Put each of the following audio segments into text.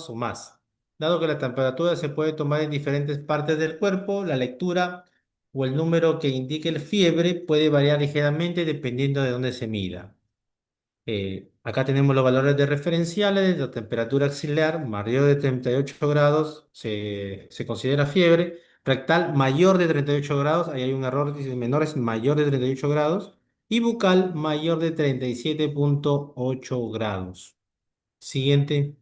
grados o más. Dado que la temperatura se puede tomar en diferentes partes del cuerpo, la lectura o el número que indique el fiebre puede variar ligeramente dependiendo de dónde se mida. Acá tenemos los valores de referenciales. La temperatura axilar mayor de 38 grados se considera fiebre. Rectal mayor de 38 grados, ahí hay un error, dice menor es mayor de 38 grados. Y bucal mayor de 37,8 grados. Siguiente.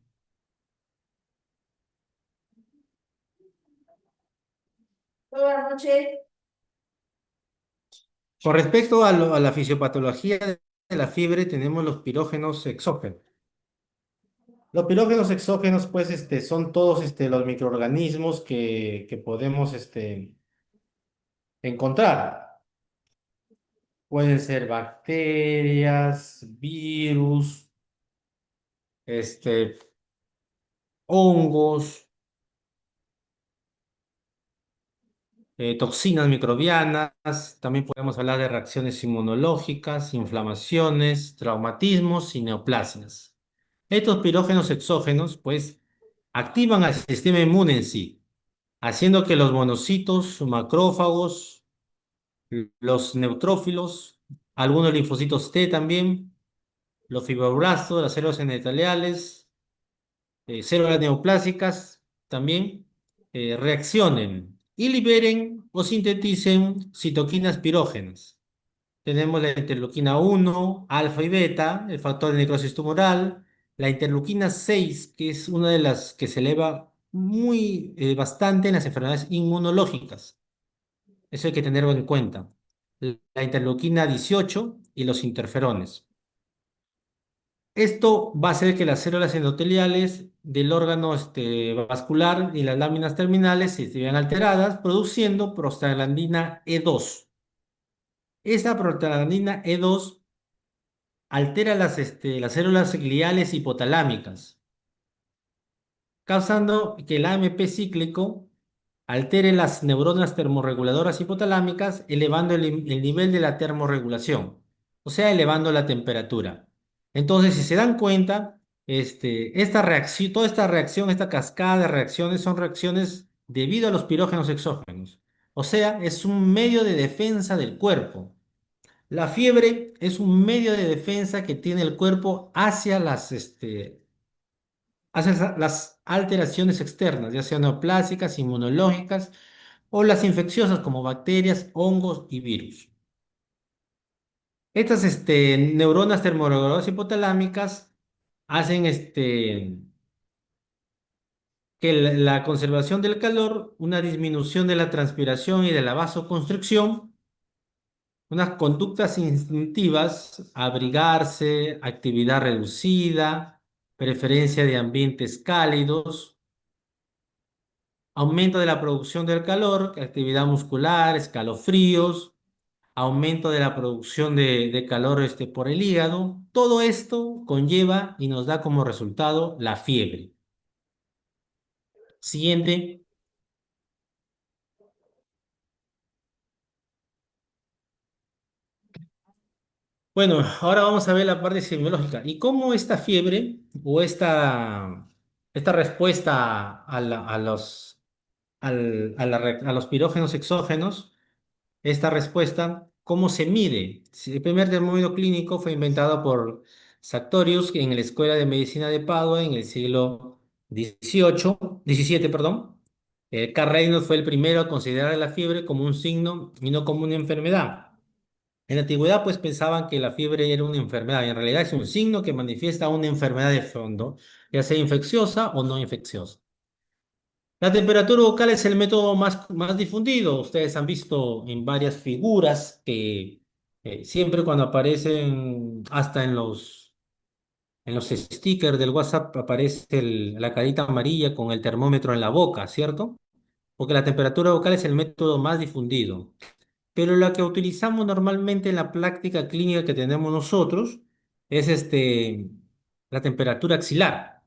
Buenas noches. Con respecto a la fisiopatología de la fiebre, tenemos los pirógenos exógenos. Los pirógenos exógenos, pues, son todos los microorganismos que podemos encontrar. Pueden ser bacterias, virus, este, hongos, toxinas microbianas. También podemos hablar de reacciones inmunológicas, inflamaciones, traumatismos y neoplasias. Estos pirógenos exógenos, pues, activan al sistema inmune en sí, haciendo que los monocitos, macrófagos, los neutrófilos, algunos linfocitos T también, los fibroblastos, las células endoteliales, células neoplásicas también reaccionen y liberen o sinteticen citoquinas pirógenas. Tenemos la interleuquina 1, alfa y beta, el factor de necrosis tumoral, la interleuquina 6, que es una de las que se eleva bastante en las enfermedades inmunológicas. Eso hay que tenerlo en cuenta. La interleuquina 18 y los interferones. Esto va a hacer que las células endoteliales del órgano vascular y las láminas terminales se vean alteradas, produciendo prostaglandina E2. Esta prostaglandina E2 altera las células gliales hipotalámicas, causando que el AMP cíclico altere las neuronas termorreguladoras hipotalámicas, elevando el nivel de la termorregulación, o sea, elevando la temperatura. Entonces, si se dan cuenta, esta reacción, toda esta reacción, esta cascada de reacciones son reacciones debido a los pirógenos exógenos. O sea, es un medio de defensa del cuerpo. La fiebre es un medio de defensa que tiene el cuerpo hacia las alteraciones externas, ya sean neoplásicas, inmunológicas o las infecciosas como bacterias, hongos y virus. Estas neuronas termorreguladoras hipotalámicas hacen que la conservación del calor, una disminución de la transpiración y de la vasoconstricción, unas conductas instintivas, abrigarse, actividad reducida, preferencia de ambientes cálidos, aumento de la producción del calor, actividad muscular, escalofríos, aumento de la producción de calor por el hígado. Todo esto conlleva y nos da como resultado la fiebre. Siguiente. Bueno, ahora vamos a ver la parte semiológica y cómo esta fiebre o esta respuesta a los pirógenos exógenos. Esta respuesta, ¿cómo se mide? Si el primer termómetro clínico fue inventado por Sartorius en la Escuela de Medicina de Padua en el siglo XVII, perdón. Carl Reynolds fue el primero a considerar la fiebre como un signo y no como una enfermedad. En la antigüedad, pues pensaban que la fiebre era una enfermedad, y en realidad es un signo que manifiesta una enfermedad de fondo, ya sea infecciosa o no infecciosa. La temperatura vocal es el método más difundido. Ustedes han visto en varias figuras que siempre cuando aparecen, hasta en los stickers del WhatsApp, aparece la carita amarilla con el termómetro en la boca, ¿cierto? Porque la temperatura vocal es el método más difundido. Pero la que utilizamos normalmente en la práctica clínica que tenemos nosotros es la temperatura axilar.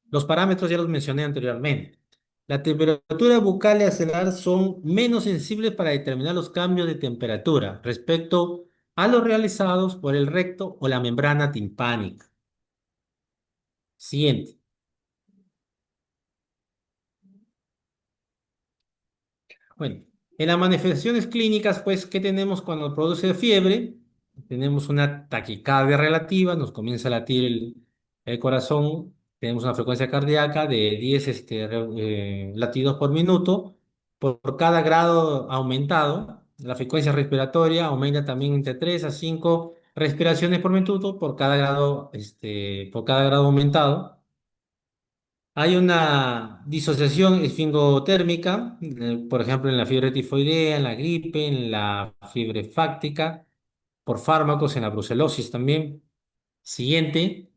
Los parámetros ya los mencioné anteriormente. La temperatura bucal y axilar son menos sensibles para determinar los cambios de temperatura respecto a los realizados por el recto o la membrana timpánica. Siguiente. Bueno, en las manifestaciones clínicas, pues, ¿qué tenemos cuando produce fiebre? Tenemos una taquicardia relativa, nos comienza a latir el corazón, tenemos una frecuencia cardíaca de 10 latidos por minuto. Por cada grado aumentado, la frecuencia respiratoria aumenta también entre 3 a 5 respiraciones por minuto por cada grado aumentado. Hay una disociación esfingotérmica, por ejemplo, en la fiebre tifoidea, en la gripe, en la fiebre fáctica, por fármacos, en la brucelosis también. Siguiente.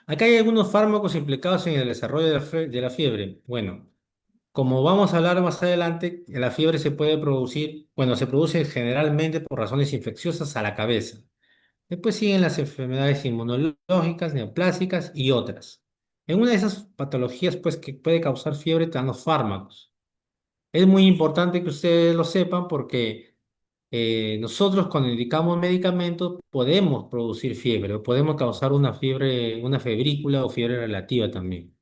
Acá hay algunos fármacos implicados en el desarrollo de la fiebre. Bueno, como vamos a hablar más adelante, la fiebre se puede producir, bueno, se produce generalmente por razones infecciosas a la cabeza. Después siguen las enfermedades inmunológicas, neoplásicas y otras. En una de esas patologías, pues, que puede causar fiebre, te dan los fármacos. Es muy importante que ustedes lo sepan porque nosotros cuando indicamos medicamentos podemos producir fiebre o podemos causar una fiebre, una febrícula o fiebre relativa también.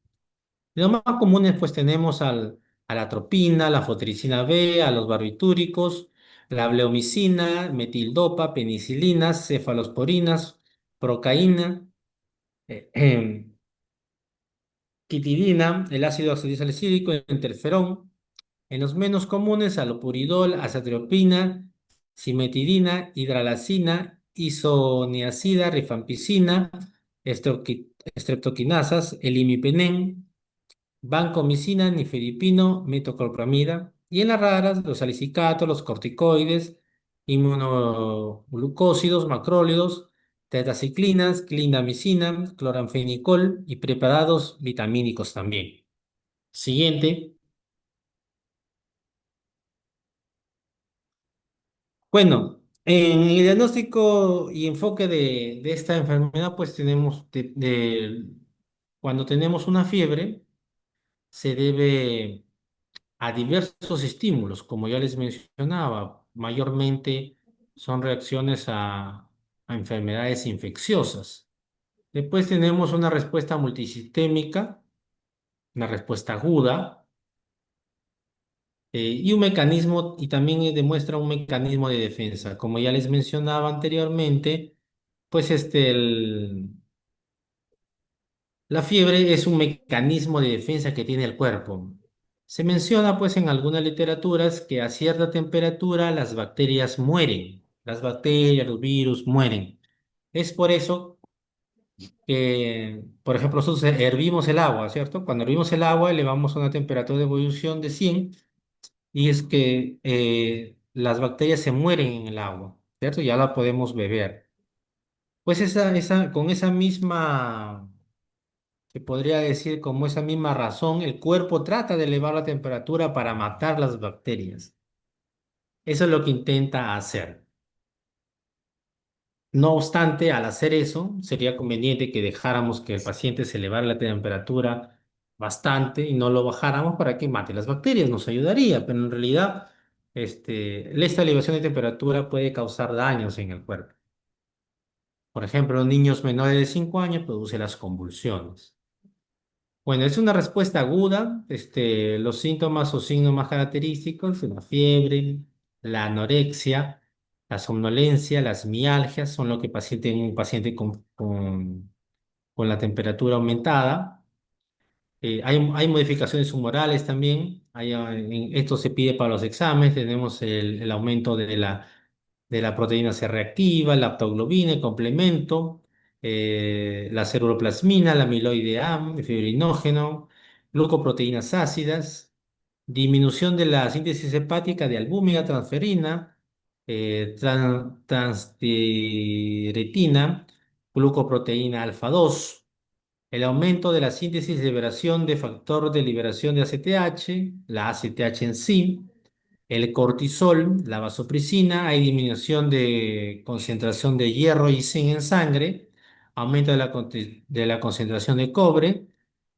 Los más comunes, pues, tenemos a la atropina, la fotericina B, a los barbitúricos, la bleomicina, metildopa, penicilinas, cefalosporinas, procaína, eh, em, quitidina, el ácido oxalisalicílico, el interferón. En los menos comunes, alopuridol, azathioprina, cimetidina, hidralazina, isoniazida, rifampicina, streptoquinasas, el imipenem, vancomicina, nifedipino, metoclopramida. Y en las raras, los salicilatos, los corticoides, inmunoglucósidos, macrólidos, tetraciclinas, clindamicina, cloranfenicol y preparados vitamínicos también. Siguiente. Bueno, en el diagnóstico y enfoque de esta enfermedad, pues tenemos, cuando tenemos una fiebre, se debe a diversos estímulos, como ya les mencionaba, mayormente son reacciones a enfermedades infecciosas. Después tenemos una respuesta multisistémica, una respuesta aguda, y un mecanismo, y también demuestra un mecanismo de defensa. Como ya les mencionaba anteriormente, pues la fiebre es un mecanismo de defensa que tiene el cuerpo. Se menciona pues en algunas literaturas que a cierta temperatura las bacterias mueren, las bacterias, los virus mueren. Es por eso que, por ejemplo, nosotros hervimos el agua, ¿cierto? Cuando hervimos el agua elevamos a una temperatura de ebullición de 100 y es que las bacterias se mueren en el agua, ¿cierto? Ya la podemos beber. Pues con esa misma se podría decir como esa misma razón, el cuerpo trata de elevar la temperatura para matar las bacterias. Eso es lo que intenta hacer. No obstante, al hacer eso, sería conveniente que dejáramos que el paciente se elevara la temperatura bastante y no lo bajáramos para que mate las bacterias. Nos ayudaría, pero en realidad, esta elevación de temperatura puede causar daños en el cuerpo. Por ejemplo, en niños menores de 5 años produce las convulsiones. Bueno, es una respuesta aguda. Los síntomas o signos más característicos son la fiebre, la anorexia, la somnolencia, las mialgias, son lo que un paciente con la temperatura aumentada. Hay modificaciones humorales también. Esto se pide para los exámenes. Tenemos el aumento de la proteína C reactiva, la aptoglobina, el complemento, la ceruloplasmina, la amiloide A, el fibrinógeno, glucoproteínas ácidas, disminución de la síntesis hepática de albúmina, transferina, transtiretina, glucoproteína alfa 2, el aumento de la síntesis de liberación de factor de liberación de ACTH, la ACTH en sí, el cortisol, la vasopresina, hay disminución de concentración de hierro y zinc en sangre, aumento de la concentración de cobre,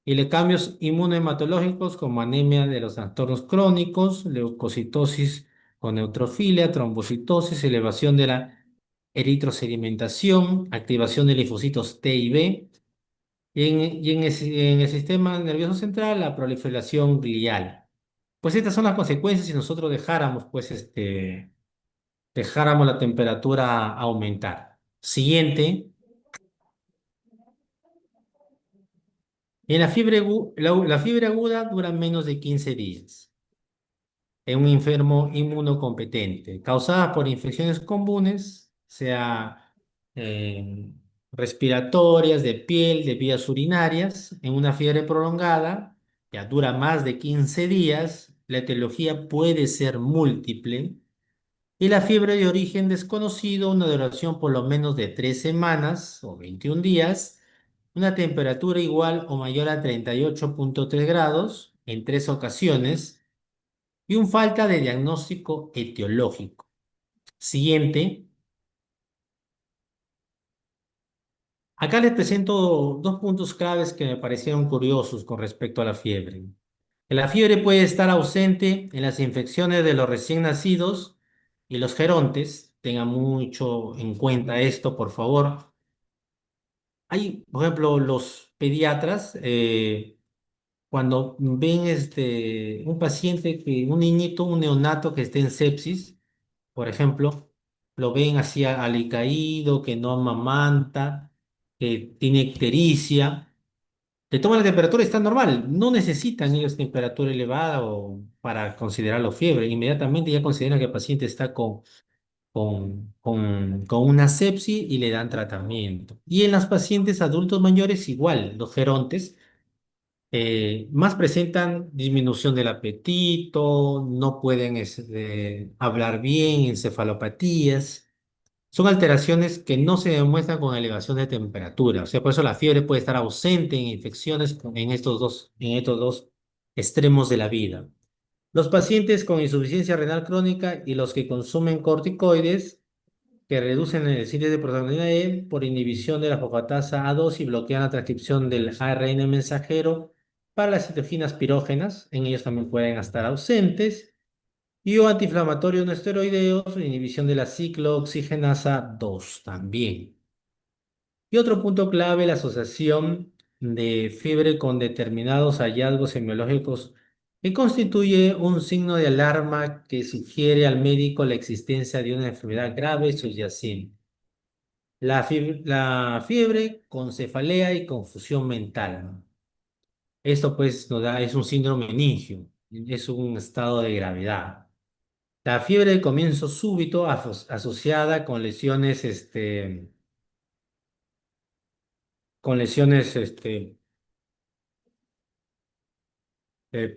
y los cambios inmunohematológicos como anemia de los trastornos crónicos, leucocitosis con neutrofilia, trombocitosis, elevación de la eritrosedimentación, activación de linfocitos T y B, En el sistema nervioso central, la proliferación glial. Pues estas son las consecuencias si nosotros dejáramos la temperatura aumentar. Siguiente, en la fiebre aguda dura menos de 15 días en un enfermo inmunocompetente, causada por infecciones comunes, sea eh, respiratorias, de piel, de vías urinarias, en una fiebre prolongada, ya dura más de 15 días, la etiología puede ser múltiple, y la fiebre de origen desconocido, una duración por lo menos de 3 semanas o 21 días, una temperatura igual o mayor a 38,3 grados en 3 ocasiones, y un falta de diagnóstico etiológico. Siguiente. Acá les presento dos puntos claves que me parecieron curiosos con respecto a la fiebre. La fiebre puede estar ausente en las infecciones de los recién nacidos y los gerontes. Tengan mucho en cuenta esto, por favor. Hay, por ejemplo, los pediatras, cuando ven un paciente, un niñito, un neonato que esté en sepsis, por ejemplo, lo ven así alicaído, que no amamanta, que tiene ictericia, le toman la temperatura y está normal. No necesitan ellos temperatura elevada o para considerarlo fiebre. Inmediatamente ya consideran que el paciente está con una sepsis y le dan tratamiento. Y en los pacientes adultos mayores igual, los gerontes más presentan disminución del apetito, no pueden hablar bien, encefalopatías. Son alteraciones que no se demuestran con elevación de temperatura. O sea, por eso la fiebre puede estar ausente en infecciones en estos dos extremos de la vida. Los pacientes con insuficiencia renal crónica y los que consumen corticoides que reducen el síntesis de proteína E por inhibición de la fosfatasa A2 y bloquean la transcripción del ARN mensajero para las citoquinas pirógenas. En ellos también pueden estar ausentes. Y o antiinflamatorios no esteroideos, inhibición de la ciclooxigenasa 2 también. Y otro punto clave, la asociación de fiebre con determinados hallazgos semiológicos que constituye un signo de alarma que sugiere al médico la existencia de una enfermedad grave subyacente. La fiebre con cefalea y confusión mental. Esto pues es un síndrome meningio, es un estado de gravedad. La fiebre de comienzo súbito asociada con lesiones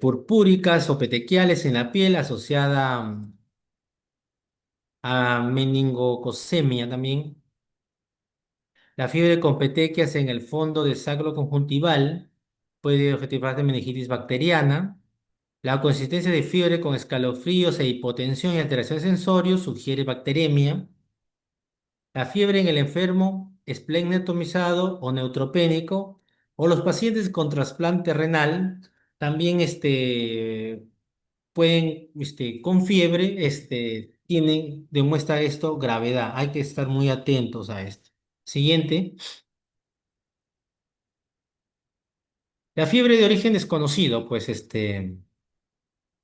purpúricas o petequiales en la piel asociada a meningococcemia también. La fiebre con petequias en el fondo del sacro conjuntival puede objetivar de meningitis bacteriana. La consistencia de fiebre con escalofríos e hipotensión y alteraciones sensorios sugiere bacteremia. La fiebre en el enfermo esplenectomizado o neutropénico o los pacientes con trasplante renal también pueden, con fiebre, demuestra esto gravedad. Hay que estar muy atentos a esto. Siguiente. La fiebre de origen desconocido, pues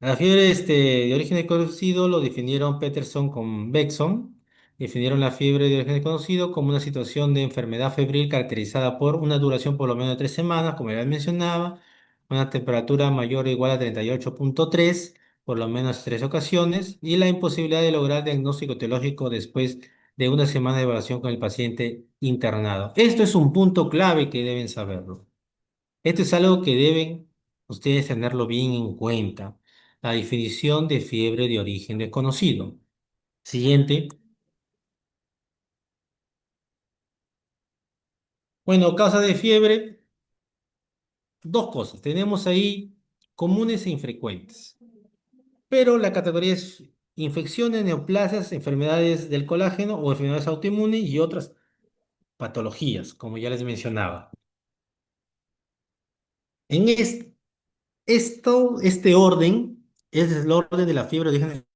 la fiebre de origen desconocido lo definieron Peterson con Beckson. Definieron la fiebre de origen desconocido como una situación de enfermedad febril caracterizada por una duración por lo menos de 3 semanas, como ya mencionaba, una temperatura mayor o igual a 38,3 por lo menos 3 ocasiones, y la imposibilidad de lograr diagnóstico teológico después de una semana de evaluación con el paciente internado. Esto es un punto clave que deben saberlo. Esto es algo que deben ustedes tenerlo bien en cuenta. La definición de fiebre de origen desconocido. Siguiente. Bueno, causa de fiebre, dos cosas. Tenemos ahí comunes e infrecuentes. Pero la categoría es infecciones, neoplasias, enfermedades del colágeno o enfermedades autoinmunes y otras patologías, como ya les mencionaba. En este orden es el orden de la fiebre de origen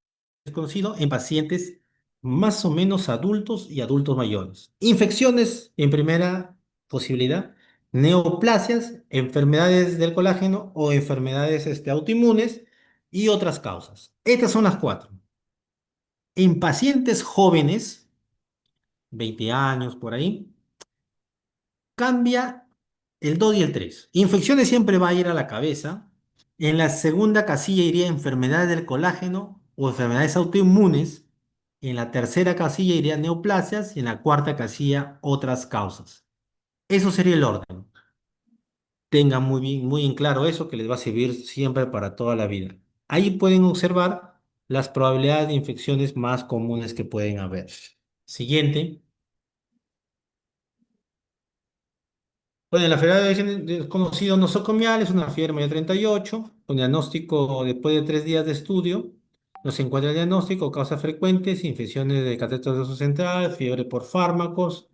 conocido en pacientes más o menos adultos y adultos mayores. Infecciones en primera posibilidad neoplasias, enfermedades del colágeno o enfermedades autoinmunes y otras causas. Estas son las cuatro. En pacientes jóvenes, 20 años por ahí, cambia el 2 y el 3. Infecciones siempre va a ir a la cabeza. En la segunda casilla iría enfermedades del colágeno o enfermedades autoinmunes. En la tercera casilla iría neoplasias y en la cuarta casilla otras causas. Eso sería el orden. Tengan muy bien, muy en claro eso que les va a servir siempre para toda la vida. Ahí pueden observar las probabilidades de infecciones más comunes que pueden haber. Siguiente. Bueno, la enfermedad de origen desconocido nosocomial es una fiebre mayor 38, con diagnóstico después de 3 días de estudio. No se encuentra el diagnóstico, causas frecuentes, infecciones de catéter nervioso central, fiebre por fármacos.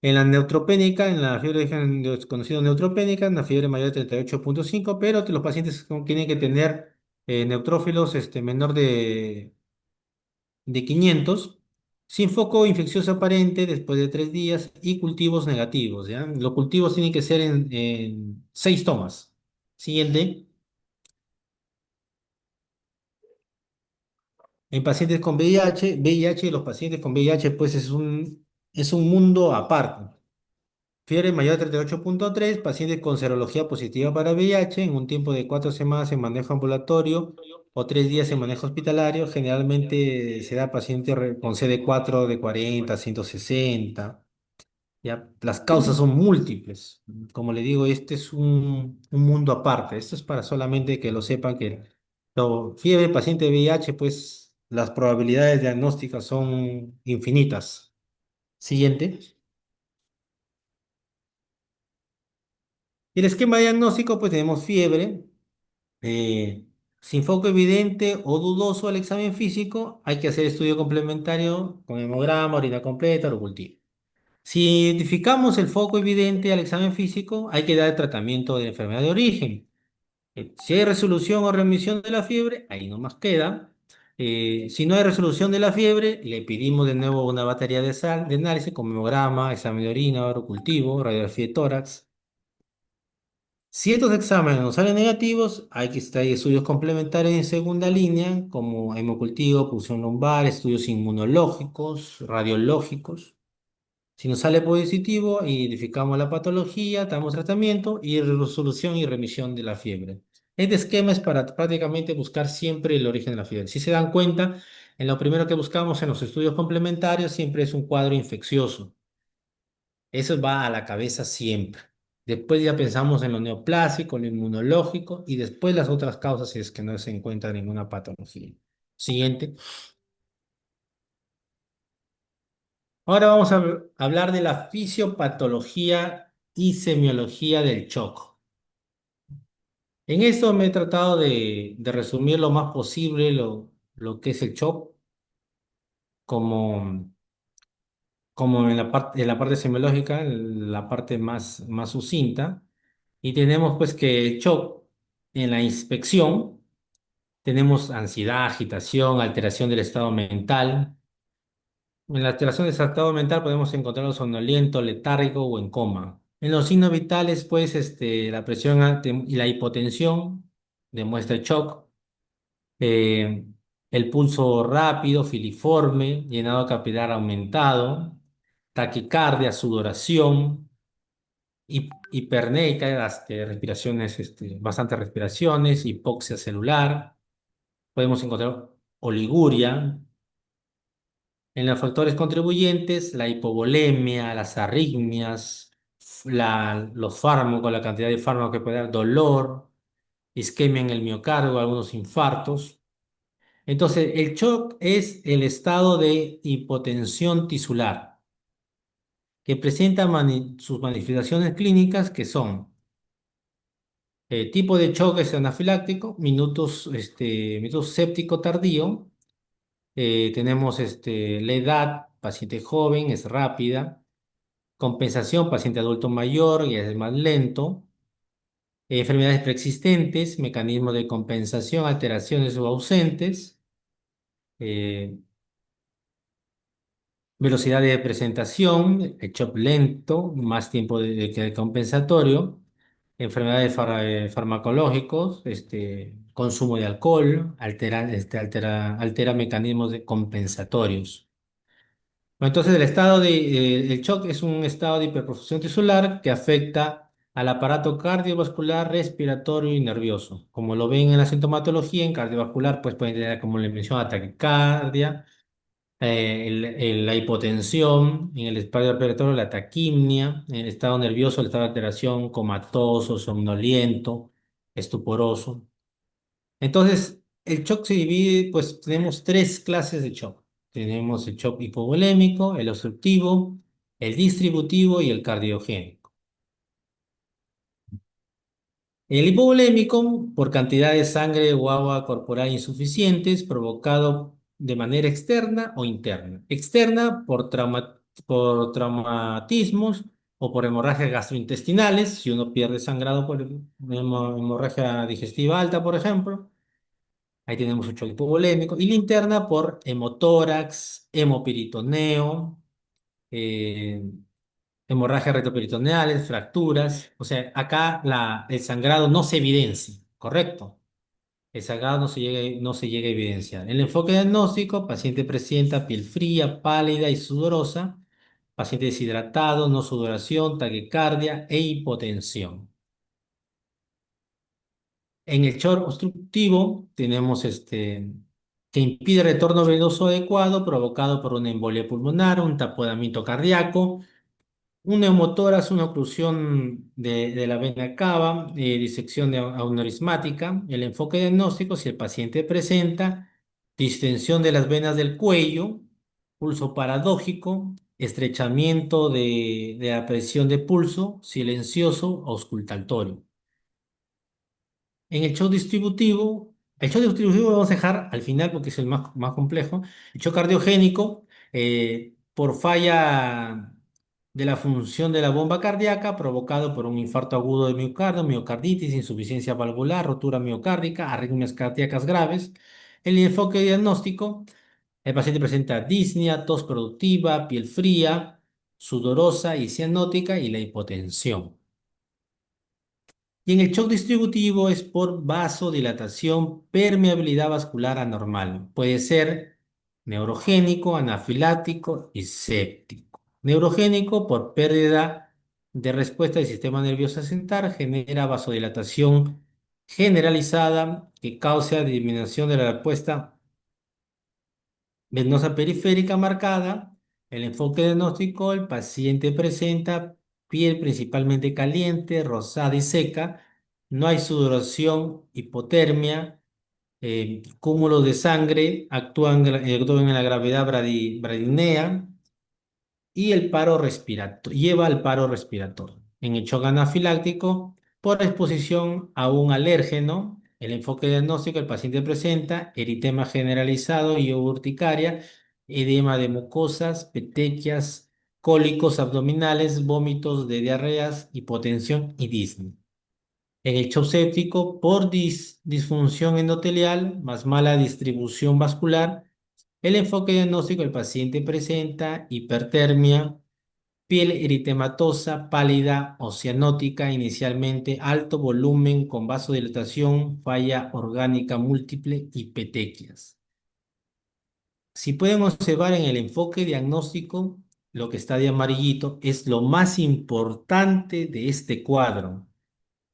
En la neutropénica, en la fiebre de origen desconocido neutropénica, una fiebre mayor de 38,5, pero los pacientes tienen que tener neutrófilos menor de 500, sin foco infeccioso aparente después de 3 días y cultivos negativos, ¿ya? Los cultivos tienen que ser en 6 tomas. Siguiente. En pacientes con VIH, los pacientes con VIH pues es un mundo aparte. Fiebre mayor a 38,3, pacientes con serología positiva para VIH en un tiempo de 4 semanas en manejo ambulatorio o 3 días en manejo hospitalario. Generalmente se da paciente con CD4 de 40 a 160. ¿Ya? Las causas son múltiples. Como le digo, este es un mundo aparte. Esto es para solamente que lo sepan que fiebre paciente VIH, pues las probabilidades diagnósticas son infinitas. Siguiente. Y el esquema diagnóstico, pues tenemos fiebre, sin foco evidente o dudoso al examen físico, hay que hacer estudio complementario con hemograma, orina completa, urocultivo. Si identificamos el foco evidente al examen físico, hay que dar el tratamiento de la enfermedad de origen. Si hay resolución o remisión de la fiebre, ahí nomás queda. Si no hay resolución de la fiebre, le pedimos de nuevo una batería de análisis como hemograma, examen de orina, urocultivo, radiografía de tórax. Si estos exámenes nos salen negativos, hay que estar estudios complementarios en segunda línea, como hemocultivo, punción lumbar, estudios inmunológicos, radiológicos. Si nos sale positivo, identificamos la patología, damos tratamiento y resolución y remisión de la fiebre. Este esquema es para prácticamente buscar siempre el origen de la fiebre. Si se dan cuenta, en lo primero que buscamos en los estudios complementarios siempre es un cuadro infeccioso. Eso va a la cabeza siempre. Después ya pensamos en lo neoplásico, lo inmunológico y después las otras causas si es que no se encuentra ninguna patología. Siguiente. Ahora vamos a hablar de la fisiopatología y semiología del shock. En esto me he tratado de resumir lo más posible lo que es el shock como, como en la parte semiológica, la parte más sucinta. Y tenemos pues que el shock en la inspección, tenemos ansiedad, agitación, alteración del estado mental. En la alteración del estado mental podemos encontrarlo somnoliento, letárgico o en coma. En los signos vitales, pues, la presión alta y la hipotensión demuestra shock. Eh, el pulso rápido, filiforme, llenado capilar aumentado, taquicardia, sudoración, hiperneica, respiraciones, bastantes respiraciones, hipoxia celular. Podemos encontrar oliguria. En los factores contribuyentes, la hipovolemia, las arritmias, los fármacos, la cantidad de fármacos que puede dar, dolor, isquemia en el miocardio, algunos infartos. Entonces, el shock es el estado de hipotensión tisular, que presenta sus manifestaciones clínicas que son tipo de shock es anafiláctico, minutos séptico tardío. Tenemos la edad, paciente joven, es rápida. Compensación, paciente adulto mayor, y es más lento. Enfermedades preexistentes, mecanismo de compensación, alteraciones o ausentes. Eh, Velocidad de presentación, el shock lento, más tiempo que el compensatorio, enfermedades farmacológicos, consumo de alcohol, altera mecanismos compensatorios. Bueno, entonces, el shock es un estado de hiperprofusión tisular que afecta al aparato cardiovascular, respiratorio y nervioso. Como lo ven en la sintomatología, en cardiovascular, pues pueden tener, como le mencioné, taquicardia, la hipotensión, en el estado respiratorio la taquimia, en el estado nervioso el estado de alteración, comatoso, somnoliento, estuporoso. Entonces, el shock se divide, pues tenemos tres clases de shock. Tenemos el shock hipovolémico, el obstructivo, el distributivo y el cardiogénico. El hipovolémico, por cantidad de sangre o agua corporal insuficientes, provocado de manera externa o interna. Externa por traumatismos o por hemorragias gastrointestinales, si uno pierde sangrado por hemorragia digestiva alta, por ejemplo. Ahí tenemos un shock hipovolémico. Y la interna por hemotórax, hemoperitoneo, eh, hemorragias retroperitoneales, fracturas. O sea, acá el sangrado no se evidencia, ¿correcto? El sangrado no se llega a evidenciar. El enfoque diagnóstico, paciente presenta piel fría, pálida y sudorosa, paciente deshidratado, no sudoración, taquicardia e hipotensión. En el shock obstructivo tenemos que impide el retorno venoso adecuado provocado por una embolia pulmonar, un taponamiento cardíaco, un neumotórax, una oclusión de la vena cava, disección aneurismática. El enfoque diagnóstico, si el paciente presenta distensión de las venas del cuello, pulso paradójico, estrechamiento de la presión de pulso, silencioso o auscultatorio. En el shock distributivo lo vamos a dejar al final porque es el más complejo. El shock cardiogénico, por falla de la función de la bomba cardíaca provocado por un infarto agudo de miocardio, miocarditis, insuficiencia valvular, rotura miocárdica, arritmias cardíacas graves. El enfoque diagnóstico, el paciente presenta disnea, tos productiva, piel fría, sudorosa y cianótica y la hipotensión. Y en el shock distributivo es por vasodilatación, permeabilidad vascular anormal. Puede ser neurogénico, anafiláctico y séptico. Neurogénico por pérdida de respuesta del sistema nervioso central, genera vasodilatación generalizada que causa disminución de la respuesta venosa periférica marcada. El enfoque diagnóstico, el paciente presenta piel principalmente caliente, rosada y seca. No hay sudoración, hipotermia, cúmulos de sangre, actúan en la gravedad bradinea y el paro respiratorio, lleva al paro respiratorio. En el shock anafiláctico, por exposición a un alérgeno, el enfoque diagnóstico, el paciente presenta eritema generalizado y urticaria, edema de mucosas, petequias, cólicos abdominales, vómitos de diarreas, hipotensión y disnea. En el shock séptico, por disfunción endotelial más mala distribución vascular, el enfoque diagnóstico, el paciente presenta hipertermia, piel eritematosa, pálida o cianótica, inicialmente alto volumen con vasodilatación, falla orgánica múltiple y petequias. Si pueden observar en el enfoque diagnóstico, lo que está de amarillito es lo más importante de este cuadro.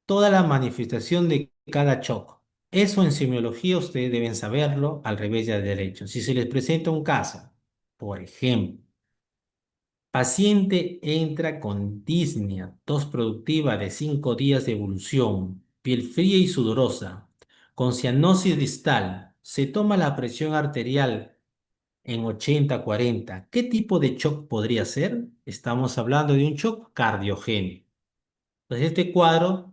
Toda la manifestación de cada shock. Eso en semiología ustedes deben saberlo al revés y al derecho. Si se les presenta un caso, por ejemplo, paciente entra con disnea, tos productiva de 5 días de evolución, piel fría y sudorosa, con cianosis distal, se toma la presión arterial en 80-40. ¿Qué tipo de shock podría ser? Estamos hablando de un shock cardiogénico. Entonces, este cuadro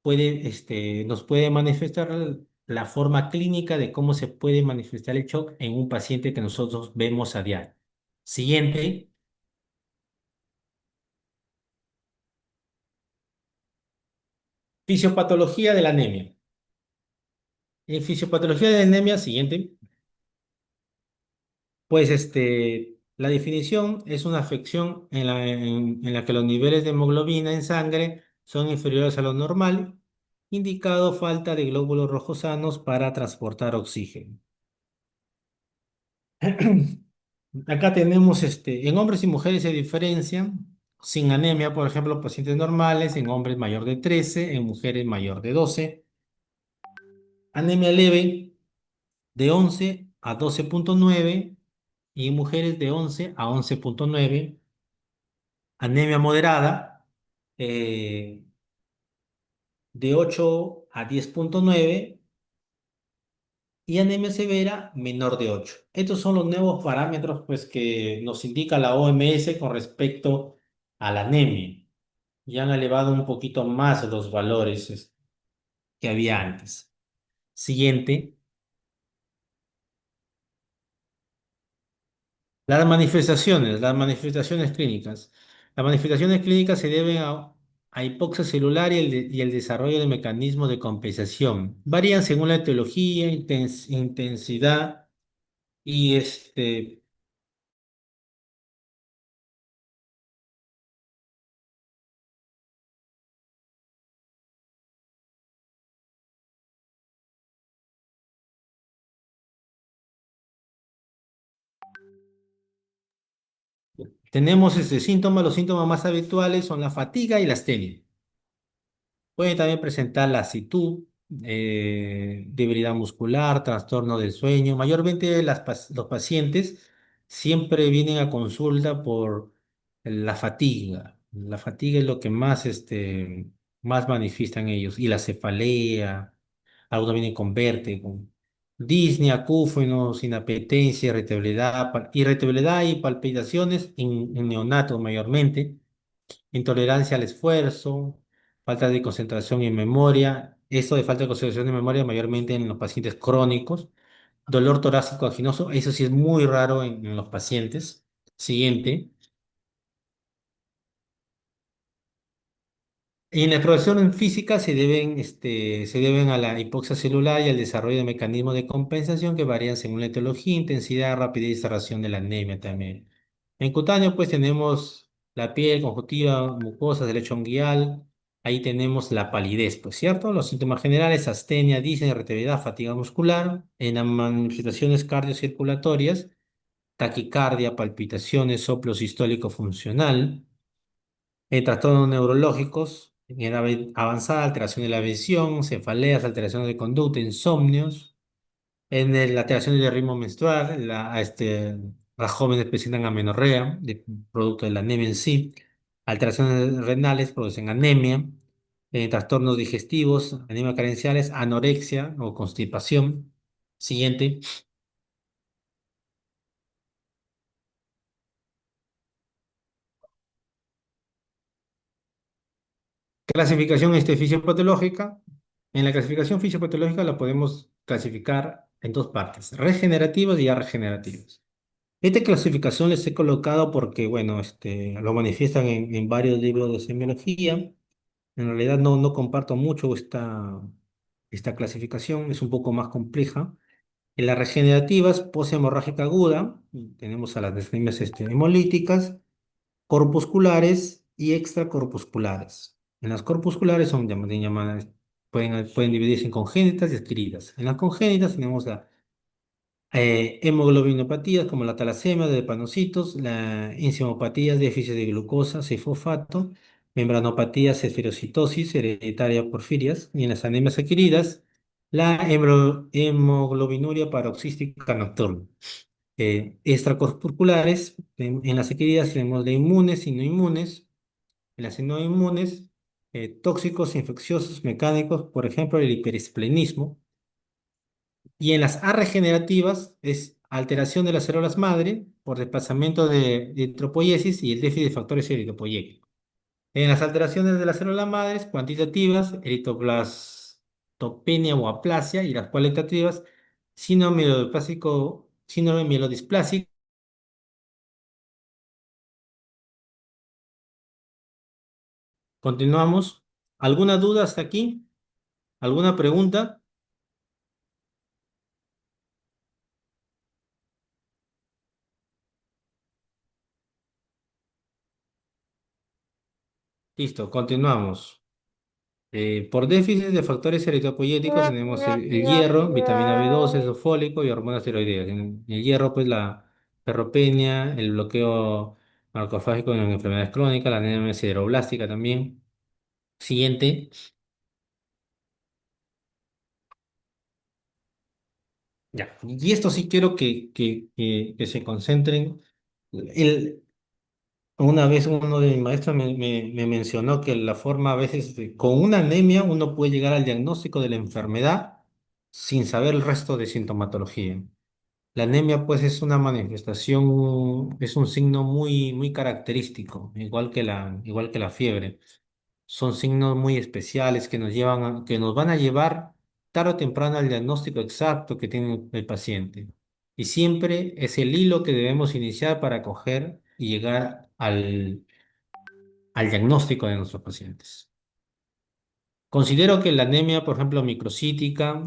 nos puede manifestar la forma clínica de cómo se puede manifestar el shock en un paciente que nosotros vemos a diario. Siguiente, fisiopatología de la anemia. En fisiopatología de la anemia, siguiente, pues La definición es una afección en la que los niveles de hemoglobina en sangre son inferiores a lo normal, indicado falta de glóbulos rojos sanos para transportar oxígeno. Acá tenemos, en hombres y mujeres se diferencian. Sin anemia, por ejemplo, pacientes normales, en hombres mayor de 13, en mujeres mayor de 12. Anemia leve de 11 a 12,9 y en mujeres de 11 a 11,9. Anemia moderada eh, de 8 a 10,9 y anemia severa menor de 8. Estos son los nuevos parámetros pues, que nos indica la OMS con respecto a la anemia. Ya han elevado un poquito más los valores que había antes. Siguiente. Las manifestaciones clínicas. Las manifestaciones clínicas se deben a hipoxia celular y el desarrollo de mecanismos de compensación. Varían según la etiología, intensidad y tenemos síntomas. Los síntomas más habituales son la fatiga y la astenia. Puede también presentar lasitud, debilidad muscular, trastorno del sueño. Mayormente los pacientes siempre vienen a consulta por la fatiga. La fatiga es lo que más, más manifiestan ellos. Y la cefalea, algunos vienen con vértigo, con disnea, acúfenos, inapetencia, irritabilidad, irritabilidad y palpitaciones en neonatos mayormente, intolerancia al esfuerzo, falta de concentración y memoria. Esto de falta de concentración y memoria mayormente en los pacientes crónicos. Dolor torácico anginoso, eso sí es muy raro en los pacientes. Siguiente. En la exploración en física se deben a la hipoxia celular y al desarrollo de mecanismos de compensación que varían según la etiología, intensidad, rapidez y extracción de la anemia también. En cutáneo, pues tenemos la piel, conjuntiva, mucosas del lecho unguial. Ahí tenemos la palidez, pues, ¿cierto? Los síntomas generales, astenia, disnea, irritabilidad, fatiga muscular. En las manifestaciones cardiocirculatorias, taquicardia, palpitaciones, soplo sistólico funcional. En trastornos neurológicos, en edad avanzada, alteración de la visión, cefaleas, alteraciones de conducta, insomnios. La alteración del ritmo menstrual, las jóvenes presentan amenorrea, producto de la anemia en sí. Alteraciones renales producen anemia. Trastornos digestivos, anemia carenciales, anorexia o constipación. Siguiente. Clasificación fisiopatológica. En la clasificación fisiopatológica la podemos clasificar en dos partes, regenerativos y arregenerativos. Esta clasificación les he colocado porque, bueno, lo manifiestan en varios libros de semiología. En realidad no comparto mucho esta clasificación, es un poco más compleja. En las regenerativas, poshemorrágica aguda, tenemos a las desmias hemolíticas, corpusculares y extracorpusculares. En las corpusculares son llamadas, pueden dividirse en congénitas y adquiridas. En las congénitas tenemos la hemoglobinopatías como la talasemia de panocitos, la enzimopatías, déficit de glucosa, fosfato, membranopatías, esferocitosis, hereditaria porfirias, y en las anemias adquiridas, la hemoglobinuria paroxística nocturna. Extracorpusculares, en las adquiridas tenemos de inmunes y no inmunes, en las no inmunes, tóxicos, infecciosos, mecánicos, por ejemplo, el hiperesplenismo. Y en las A regenerativas es alteración de las células madre por desplazamiento de eritropoyesis y el déficit de factores eritropoyéticos. En las alteraciones de las células madres cuantitativas, eritroblastopenia o aplasia, y las cualitativas, síndrome mielodisplásico. Continuamos. ¿Alguna duda hasta aquí? ¿Alguna pregunta? Listo, continuamos. Por déficit de factores eritropoyéticos tenemos el hierro, vitamina B12, ácido fólico y hormonas tiroideas. En el hierro, pues la ferropenia, el bloqueo macrofágico en enfermedades crónicas, la anemia sideroblástica también. Siguiente. Ya. Y esto sí quiero que se concentren. El, una vez uno de mis maestros me mencionó que la forma a veces, con una anemia uno puede llegar al diagnóstico de la enfermedad sin saber el resto de sintomatología. La anemia, pues, es una manifestación, es un signo muy característico, igual que la fiebre. Son signos muy especiales que que nos van a llevar tarde o temprano al diagnóstico exacto que tiene el paciente. Y siempre es el hilo que debemos iniciar para coger y llegar al diagnóstico de nuestros pacientes. Considero que la anemia, por ejemplo, microcítica,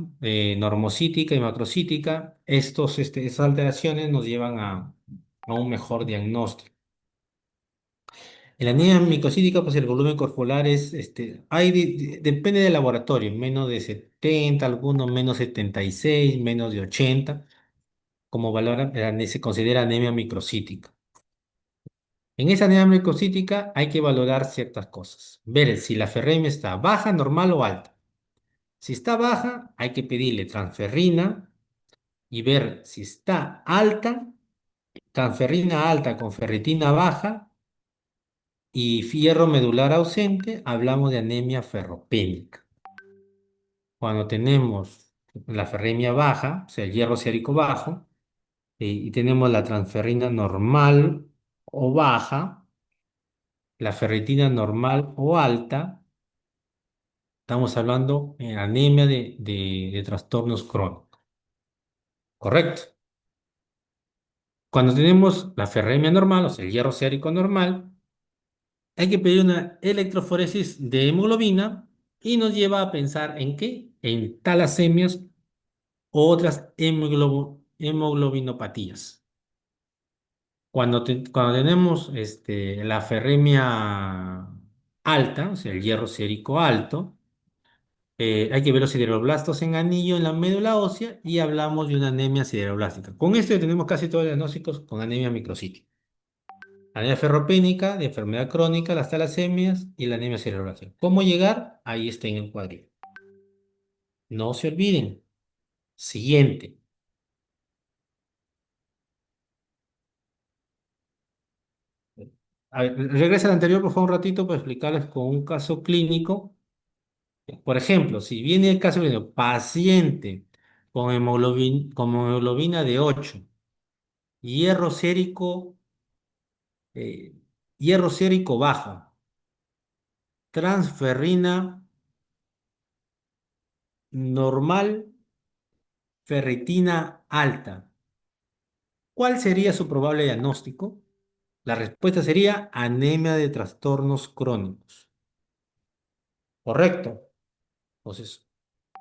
normocítica y macrocítica, estas alteraciones nos llevan a un mejor diagnóstico. En la anemia microcítica, pues el volumen corporal depende del laboratorio, menos de 70, algunos menos 76, menos de 80, como valora, se considera anemia microcítica. En esa anemia microcítica hay que valorar ciertas cosas, ver si la ferremia está baja, normal o alta. Si está baja, hay que pedirle transferrina y ver si está alta, transferrina alta con ferritina baja y fierro medular ausente, hablamos de anemia ferropénica. Cuando tenemos la ferremia baja, o sea, el hierro sérico bajo, y tenemos la transferrina normal o baja, la ferritina normal o alta, estamos hablando de anemia de trastornos crónicos. ¿Correcto? Cuando tenemos la ferremia normal, o sea, el hierro sérico normal, hay que pedir una electroforesis de hemoglobina y nos lleva a pensar ¿en qué? En talasemias o otras hemoglobinopatías. Cuando tenemos la ferremia alta, o sea, el hierro sérico alto, hay que ver los sideroblastos en anillo en la médula ósea y hablamos de una anemia sideroblástica. Con esto ya tenemos casi todos los diagnósticos con anemia microcítica. Anemia ferropénica, de enfermedad crónica, las talasemias y la anemia cerebral. ¿Cómo llegar? Ahí está en el cuadril. No se olviden. Siguiente. A ver, regresa al anterior, por favor, un ratito para explicarles con un caso clínico. Por ejemplo, si viene el caso clínico, paciente con hemoglobina de 8, hierro sérico, eh, hierro sérico bajo, transferrina normal, ferritina alta. ¿Cuál sería su probable diagnóstico? La respuesta sería anemia de trastornos crónicos. Correcto. Entonces,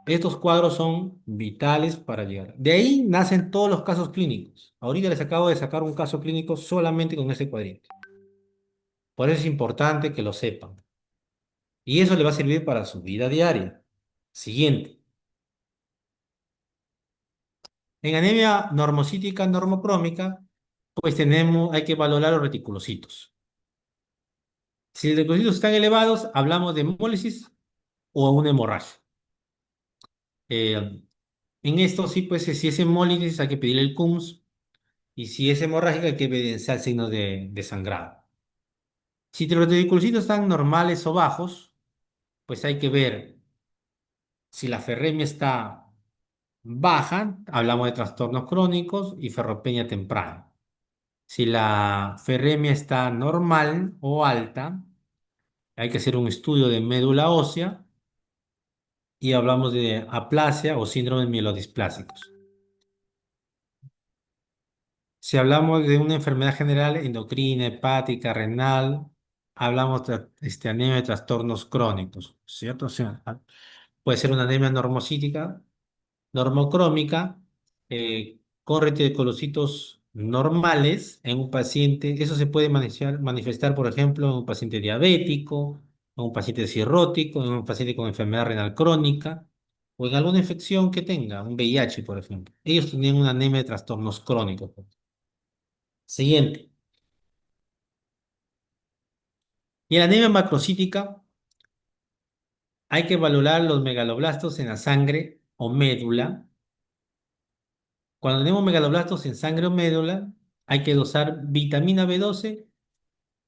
estos cuadros son vitales para llegar. De ahí nacen todos los casos clínicos. Ahorita les acabo de sacar un caso clínico solamente con este cuadrito. Por eso es importante que lo sepan. Y eso le va a servir para su vida diaria. Siguiente. En anemia normocítica normocrómica, pues hay que valorar los reticulocitos. Si los reticulocitos están elevados, hablamos de hemólisis o una hemorragia. En esto sí, pues si es hemólisis hay que pedirle el CUMS y si es hemorrágica hay que evidenciar signos de sangrado. Si los reticulocitos están normales o bajos, pues hay que ver si la ferremia está baja, hablamos de trastornos crónicos y ferropenia temprana. Si la ferremia está normal o alta, hay que hacer un estudio de médula ósea y hablamos de aplasia o síndrome mielodisplásicos. Si hablamos de una enfermedad general endocrina, hepática, renal, hablamos de anemia de trastornos crónicos, ¿cierto? O sea, puede ser una anemia normocítica, normocrómica, con reticulocitos normales en un paciente. Eso se puede manifestar, por ejemplo, en un paciente diabético, en un paciente cirrótico, en un paciente con enfermedad renal crónica o en alguna infección que tenga, un VIH, por ejemplo. Ellos tenían una anemia de trastornos crónicos. Siguiente. Y en la anemia macrocítica hay que valorar los megaloblastos en la sangre o médula. Cuando tenemos megaloblastos en sangre o médula, hay que dosar vitamina B12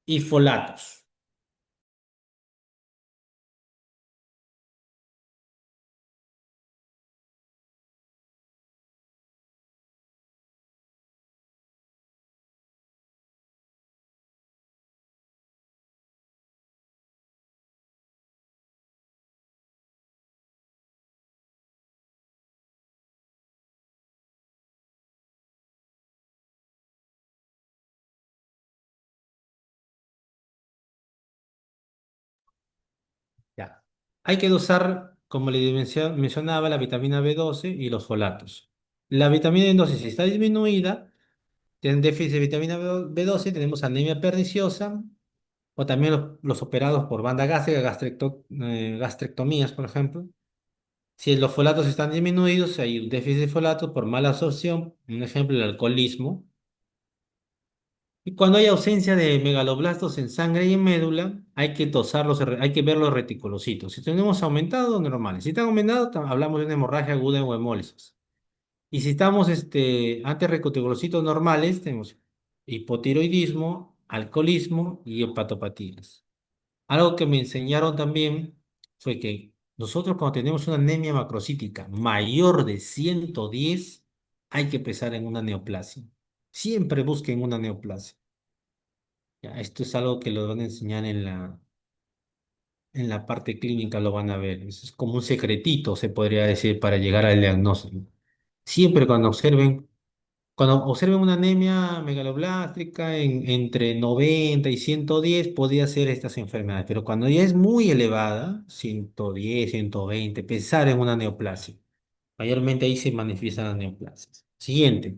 y folatos. Ya. Hay que dosar, como le mencionaba, la vitamina B12 y los folatos. La vitamina B12, si está disminuida, tienen déficit de vitamina B12, tenemos anemia perniciosa, o también los operados por banda gástrica, gastrectomías, por ejemplo. Si los folatos están disminuidos, hay un déficit de folatos por mala absorción, un ejemplo, el alcoholismo. Y cuando hay ausencia de megaloblastos en sangre y en médula, hay que hay que ver los reticulocitos. Si tenemos aumentados, normales. Si están aumentados, hablamos de una hemorragia aguda o hemólisis. Y si estamos ante reticulocitos normales, tenemos hipotiroidismo, alcoholismo y hepatopatías. Algo que me enseñaron también fue que nosotros cuando tenemos una anemia macrocítica mayor de 110, hay que pensar en una neoplasia. Siempre busquen una neoplasia. Ya, esto es algo que lo van a enseñar en la parte clínica, lo van a ver. Es como un secretito, se podría decir, para llegar al diagnóstico. Siempre cuando observen una anemia megaloblástrica entre 90 y 110, podría ser estas enfermedades. Pero cuando ya es muy elevada, 110, 120, pensar en una neoplasia. Mayormente ahí se manifiestan las neoplasias. Siguiente.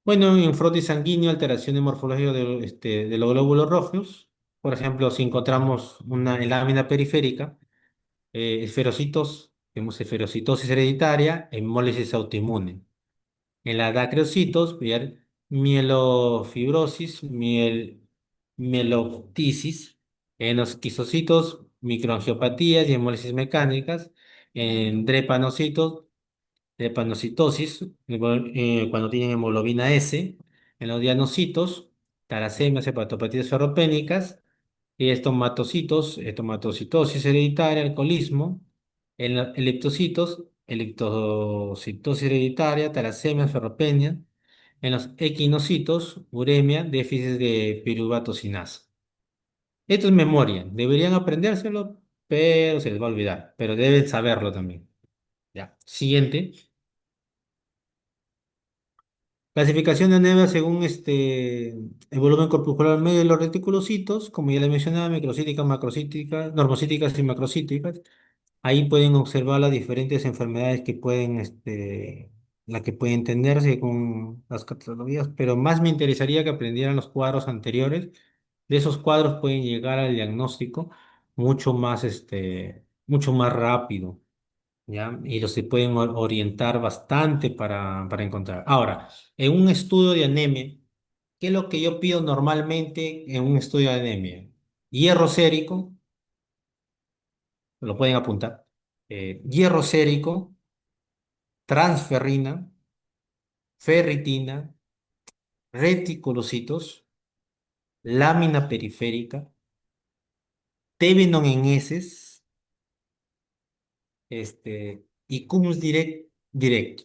Bueno, en frotis sanguíneo, alteraciones morfológicas de los glóbulos rojos. Por ejemplo, si encontramos una en lámina periférica, esferocitos, tenemos esferocitosis hereditaria, hemólisis autoinmune. En la dacreocitos, ver mielofibrosis, mieloptisis. En los quisocitos, microangiopatías y hemólisis mecánicas. En drepanocitos, drepanocitosis, cuando tienen hemoglobina S. En los dianocitos, talasemias, hepatopatías ferropénicas. Y estomatocitosis hereditaria, alcoholismo. En los electrocitos, electrocitosis hereditaria, talasemia, ferropenia. En los equinocitos, uremia, déficit de piruvato sinasa. Esto es memoria, deberían aprendérselo, pero se les va a olvidar, pero deben saberlo también. Ya. Siguiente. Clasificación de anemia según el volumen corporal medio de los reticulocitos, como ya les mencionaba, microcíticas, macrocíticas, normocíticas y macrocíticas. Ahí pueden observar las diferentes enfermedades las que pueden tenerse con las catalogías, pero más me interesaría que aprendieran los cuadros anteriores. De esos cuadros pueden llegar al diagnóstico mucho más rápido, ¿ya? Y los se pueden orientar bastante para encontrar. Ahora, en un estudio de anemia, ¿qué es lo que yo pido normalmente en un estudio de anemia? Hierro sérico, lo pueden apuntar. Hierro sérico, transferrina, ferritina, reticulocitos, lámina periférica, Tevenon en heces, y Cums directo.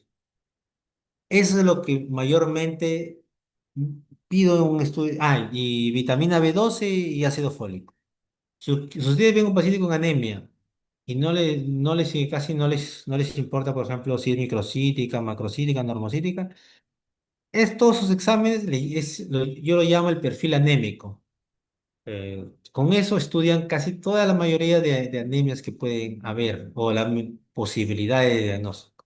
Eso es lo que mayormente pido en un estudio. Ah, y vitamina B12 y ácido fólico. Si ustedes ven un paciente con anemia y casi no les importa, por ejemplo, si es microcítica, macrocítica, normocítica, todos sus exámenes yo lo llamo el perfil anémico. Con eso estudian casi toda la mayoría de anemias que pueden haber o la posibilidad de diagnóstico.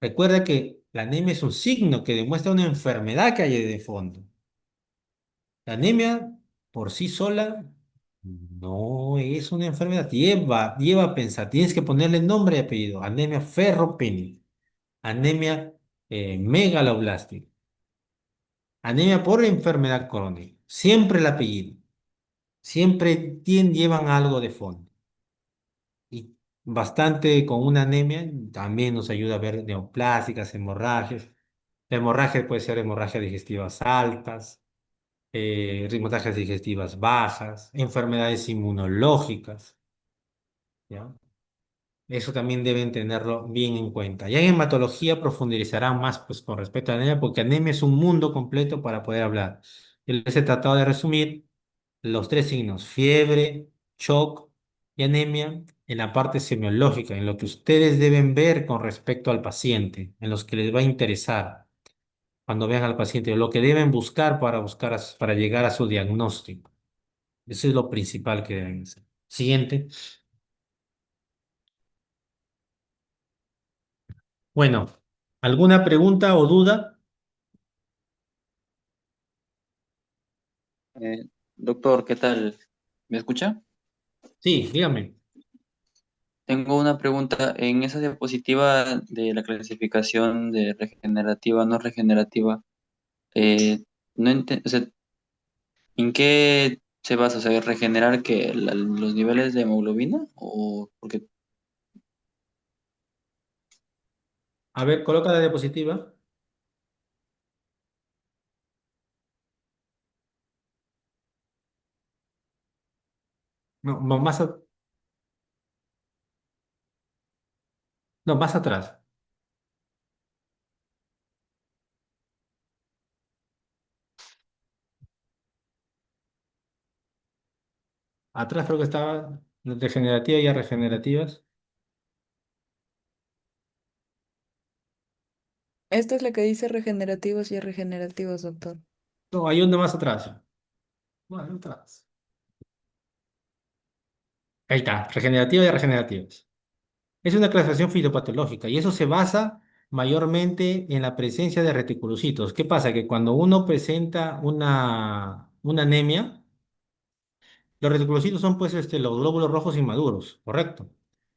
Recuerda que la anemia es un signo que demuestra una enfermedad que hay de fondo. La anemia por sí sola no es una enfermedad. Lleva a pensar, tienes que ponerle nombre y apellido. Anemia ferropénica, anemia megaloblástica, anemia por enfermedad crónica. Siempre el apellido. Siempre llevan algo de fondo. Y bastante con una anemia también nos ayuda a ver neoplásicas, hemorragias. La hemorragia puede ser hemorragias digestivas altas, hemorragias digestivas bajas, enfermedades inmunológicas, ¿ya? Eso también deben tenerlo bien en cuenta. Ya en hematología profundizarán más pues, con respecto a anemia, porque anemia es un mundo completo para poder hablar. Yo les he tratado de resumir los tres signos, fiebre, shock y anemia, en la parte semiológica, en lo que ustedes deben ver con respecto al paciente, en los que les va a interesar cuando vean al paciente, lo que deben buscar para llegar a su diagnóstico. Eso es lo principal que deben hacer. Siguiente. Bueno, ¿alguna pregunta o duda? Eh, Doctor, ¿qué tal? ¿Me escucha? Sí, dígame. Tengo una pregunta. En esa diapositiva de la clasificación de regenerativa, no regenerativa, eh, no o sea, ¿en qué se basa? O sea, ¿regenerar que los niveles de hemoglobina? ¿O porque A ver, coloca la diapositiva. No, no, no, más atrás. Atrás creo que estaba regenerativa y regenerativas. Esta es la que dice regenerativos y regenerativos, doctor. No, hay uno más atrás. Bueno, atrás. Ahí está, regenerativa y regenerativas. Es una clasificación fitopatológica y eso se basa mayormente en la presencia de reticulocitos. ¿Qué pasa? Que cuando uno presenta una anemia, los reticulocitos son pues los glóbulos rojos inmaduros, ¿correcto?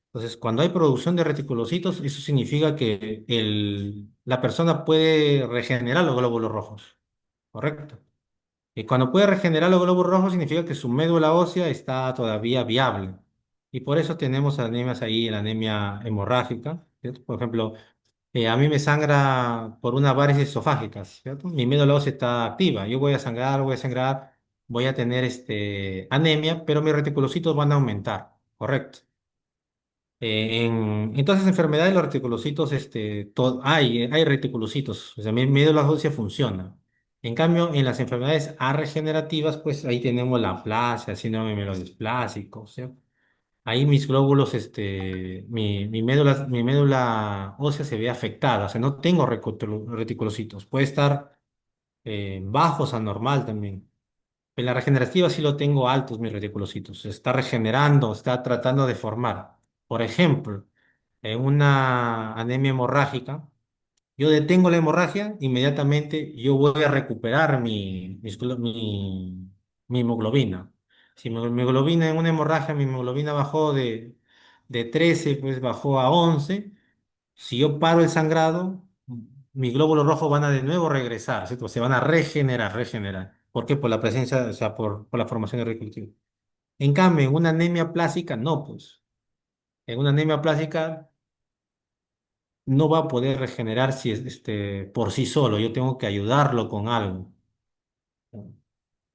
Entonces, cuando hay producción de reticulocitos, eso significa que la persona puede regenerar los glóbulos rojos, ¿correcto? Y cuando puede regenerar los glóbulos rojos significa que su médula ósea está todavía viable. Y por eso tenemos anemias ahí, la anemia hemorrágica, ¿cierto? Por ejemplo, a mí me sangra por una varices esofágicas, ¿cierto? Mi médula ósea está activa. Yo voy a tener anemia, pero mis reticulocitos van a aumentar, ¿correcto? En todas esas enfermedades, los reticulocitos, hay reticulocitos, o sea, mi médula ósea funciona. En cambio, en las enfermedades regenerativas, pues ahí tenemos la aplasia, síndrome mielodisplásico, ¿sí? Ahí mis glóbulos, mi médula ósea se ve afectada, o sea, no tengo reticulocitos, puede estar bajos, anormal también. En la regenerativa sí lo tengo altos mis reticulocitos. Se está regenerando, está tratando de formar. Por ejemplo, en una anemia hemorrágica, yo detengo la hemorragia, inmediatamente yo voy a recuperar mi hemoglobina. Si mi hemoglobina en una hemorragia, mi hemoglobina bajó de 13 pues bajó a 11. Si yo paro el sangrado, mis glóbulos rojos van a de nuevo regresar, ¿cierto? Se van a regenerar. ¿Por qué? Por la presencia, o sea, por la formación de reticulocitos. En cambio, en una anemia plástica, no, pues. En una anemia plástica no va a poder regenerar si es, por sí solo. Yo tengo que ayudarlo con algo.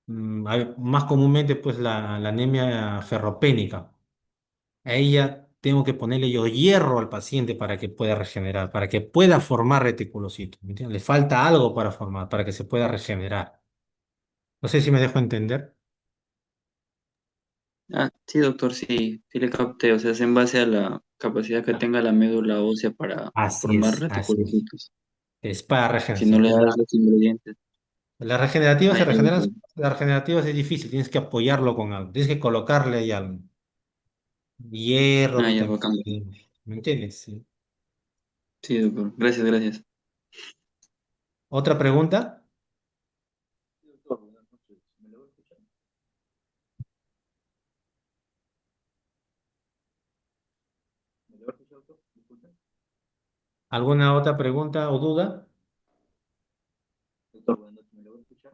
Más comúnmente, pues, la anemia ferropénica. A ella tengo que ponerle yo hierro al paciente para que pueda regenerar, para que pueda formar reticulocitos. ¿Me entiendes? Le falta algo para formar, para que se pueda regenerar. No sé si me dejo entender. Ah, sí, doctor, sí, sí le capté. O sea, es en base a la capacidad que Ah, tenga la médula ósea para así formar es, así es. reticulocitos. Es para Si no regeneración. le das los ingredientes. La regenerativa Ah, se ya, regeneran, doctor. la regenerativa es difícil, tienes que apoyarlo con algo, tienes que colocarle ahí algo. Hierro, Ah, ya, vitamina bacán. D, ¿me entiendes? Sí. Sí, doctor. Gracias, gracias. ¿Otra pregunta? Doctor, buenas noches. ¿Me lo escucha? ¿Alguna otra pregunta o duda? Doctor, buenas noches, ¿me lo escuchar?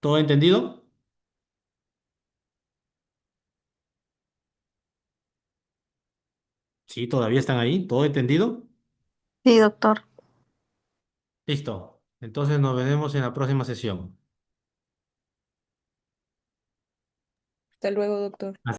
¿Todo entendido? Sí, todavía están ahí. ¿Todo entendido? Sí, doctor. Listo. Entonces nos veremos en la próxima sesión. Hasta luego, doctor.